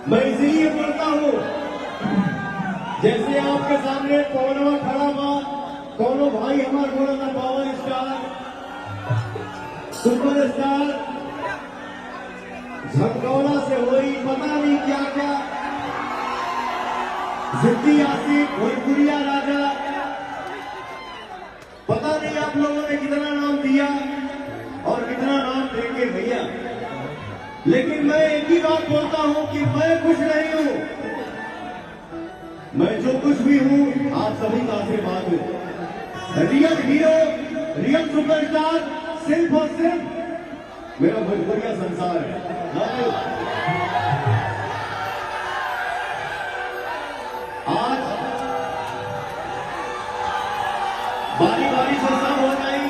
मैं इसीलिए बोलता हूँ, जैसे आपके सामने कौनवा खड़ा बा, कौनो भाई हमार बोला था पावर स्टार सुपर स्टार झटकौला से वही पता नहीं क्या क्या जिद्दी आसिफ भोजपुरिया राजा, पता नहीं आप लोगों ने कितना नाम दिया और कितना नाम देंगे भैया, लेकिन मैं एक ही बात बोलता हूं कि मैं कुछ नहीं हूं, मैं जो कुछ भी हूं आप सभी का आशीर्वाद हूं। रियल हीरो, रियल सुपरस्टार सिर्फ और सिर्फ मेरा भोजपुरिया संसार है। आज बारी बारी से सब हो गई।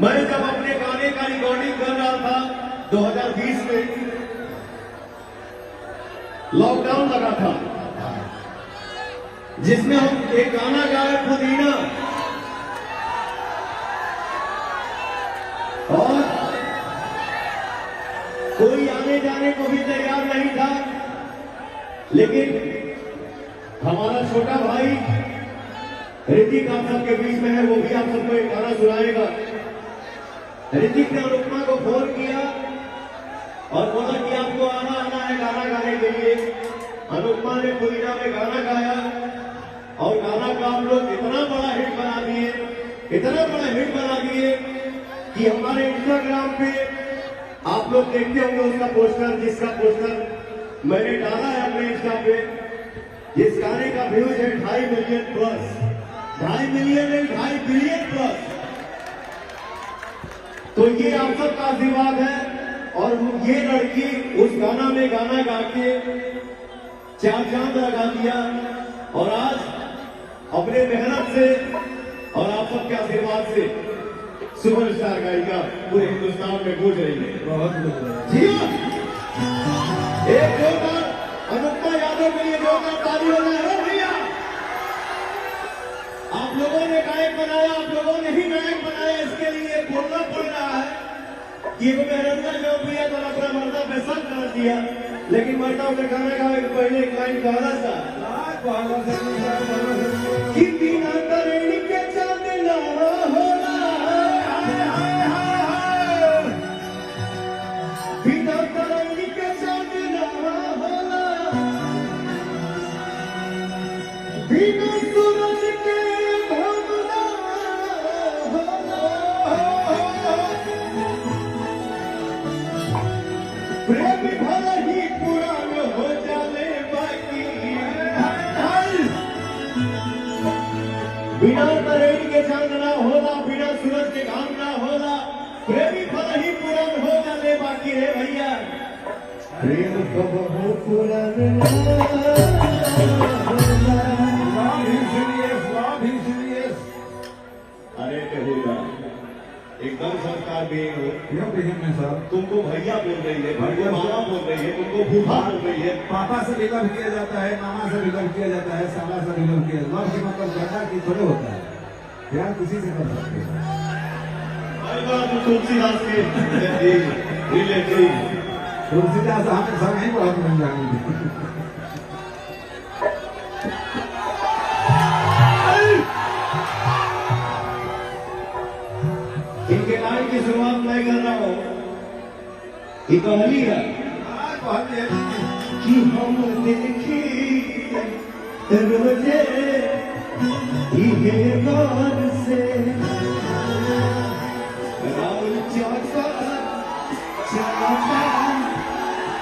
मैं जब अपने गाने का रिकॉर्डिंग कर रहा था 2020 में, लॉकडाउन लगा था, जिसमें हम एक गाना गाए पुदीना, और कोई आने जाने को भी तैयार नहीं था, लेकिन हमारा छोटा भाई ऋतिक आप सबके बीच में है, वो भी आप सबको एक गाना सुनाएगा। ऋतिक ने अनुपमा को फोन किया और बोला कि आपको आना है गाना गाने के लिए। अनुपमा ने पुदीना में गाना गाया और गाना का हम लोग इतना बड़ा हिट बना दिए, इतना बड़ा हिट बना दिए कि हमारे इंस्टाग्राम पे आप लोग देखते होंगे उसका पोस्टर, जिसका पोस्टर मैंने डाला है अपने इंस्टा पे, जिस गाने का व्यूज है 2.5 मिलियन प्लस, 2.5 मिलियन नहीं 2.5 बिलियन प्लस। तो ये आप सबका आशीर्वाद है, और ये लड़की उस गाना में गाना गा के 4 चांद लगा दिया, और आज अपने मेहनत से और आप सबके आशीर्वाद से सुपरस्टार गायिका पूरे हिंदुस्तान में गूंज रही है। बहुत जी एक जोरदार अनुपमा यादव के लिए जोरदार ताली हो रहा है भैया। आप लोगों ने गायक बनाया, आप लोगों ने ही नायक बनाया, इसके लिए बोलना पड़ रहा है कि वो मेहनत जो भैया तो अपना मर्दा पे सब कर दिया, लेकिन मर्दा उसे गाना गाने के पहले एक लाइन गाना था कि बिना करेणी के चांदना होला, बिना करेणी के चांदना होला, बिना सूरज के भवना होला, प्रेम भला ही पुरान हो जाने बाकी, बिना तरेड़ी के चांद ना होला, बिना सूरज के घाम ना होला, प्रेमी भला ही पुरान हो जाने बाकी रे भैया। प्रेम कबहू पुरान ना होला। अरे कहूँगा एकदम संस्कार भी हो, तुमको भैया बोल रही है, तुमको मामा बोल रही है, तुमको फूफा बोल रही है, पापा से भी लव किया जाता है, मामा से भी लव किया जाता है, साला से भी लव किया जाता है। लव की मतलब घटना की थोड़े होता है, प्यार किसी से कर सकते हैं। तुलसीदास के रिलेटिव, तुलसीदास हमें सब नहीं बहुत बन जाएंगे। इनके लाइन की शुरुआत मैं कर रहा हूँ। ये कहली है कि हम देखी रोजे ये गौर से राउल चौका चौका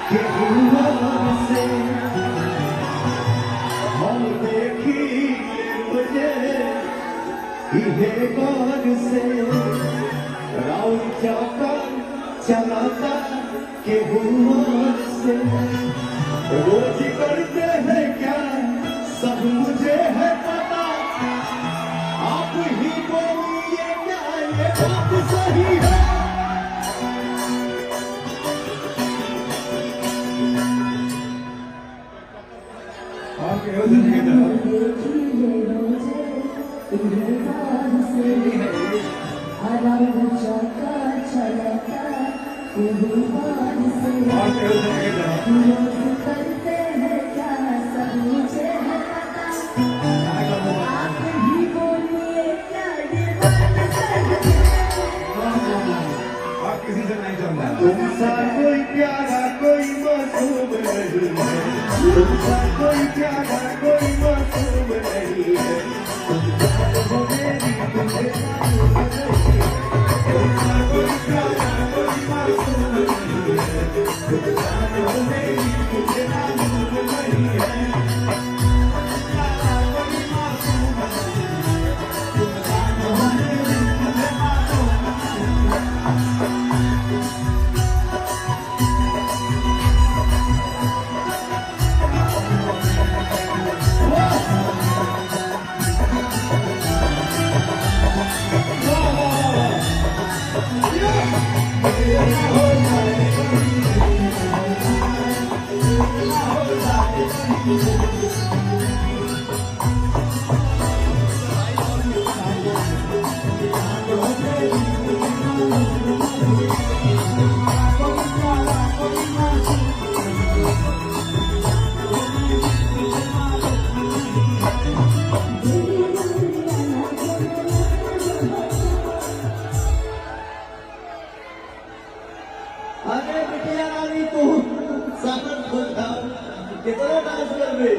के गौर से, हम देखी रोजे ये गौर से, राउल चौका चलाता के हुआ से, रोज करते हैं क्या सब मुझे है पता, आप ही बोलिए क्या ये बात सही है। और केहू से नहीं जाओ। क्या करबो बात? और किसी से नहीं चल रहा है। तुमसा कोई प्यारा कोई मासूम नहीं है, तुमसा कोई प्यारा कोई मासूम नहीं है, तुमसा हो मेरी तुझे मालूम नहीं है, तुमसा कोई प्यारा कोई मासूम नहीं है, तुमसा हो मेरी तुझे मालूम नहीं है। अरे बिटिया रानी तू सामन खोल था कितना डांस कर रहे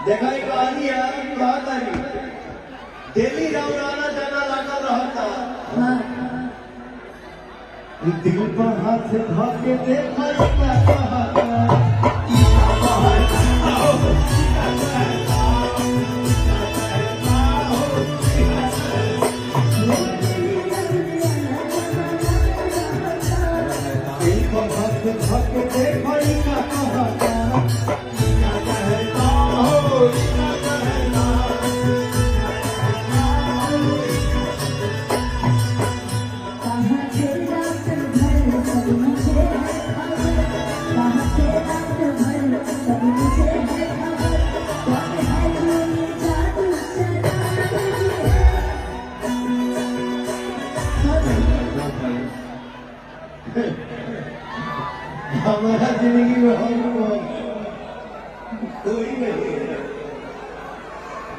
देखा एक आदमी है क्या करी दिल्ली रौराना जाना लगा रहा था दिल पर हाथ धाके देखा क्या कहा हमारा जिंदगी में हम कोई नहीं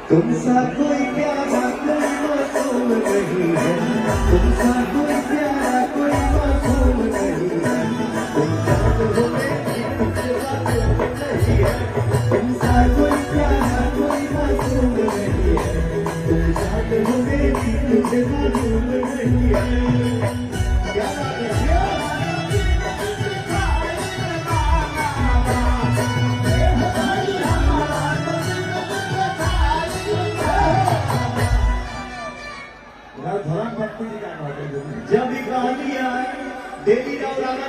तुमसा कोई प्यारा कोई मासूम नहीं है तुमसा कोई प्यारा कोई मासूम नहीं है तुमसा तो मेरी तुझे मालूम नहीं है तुमसा कोई प्यारा कोई मासूम नहीं है तुमसा तो मेरी तुझे मालूम नहीं है क्या बात है धर्म भक्ति जी का बात है। जब भी कहानी है देवी रौराना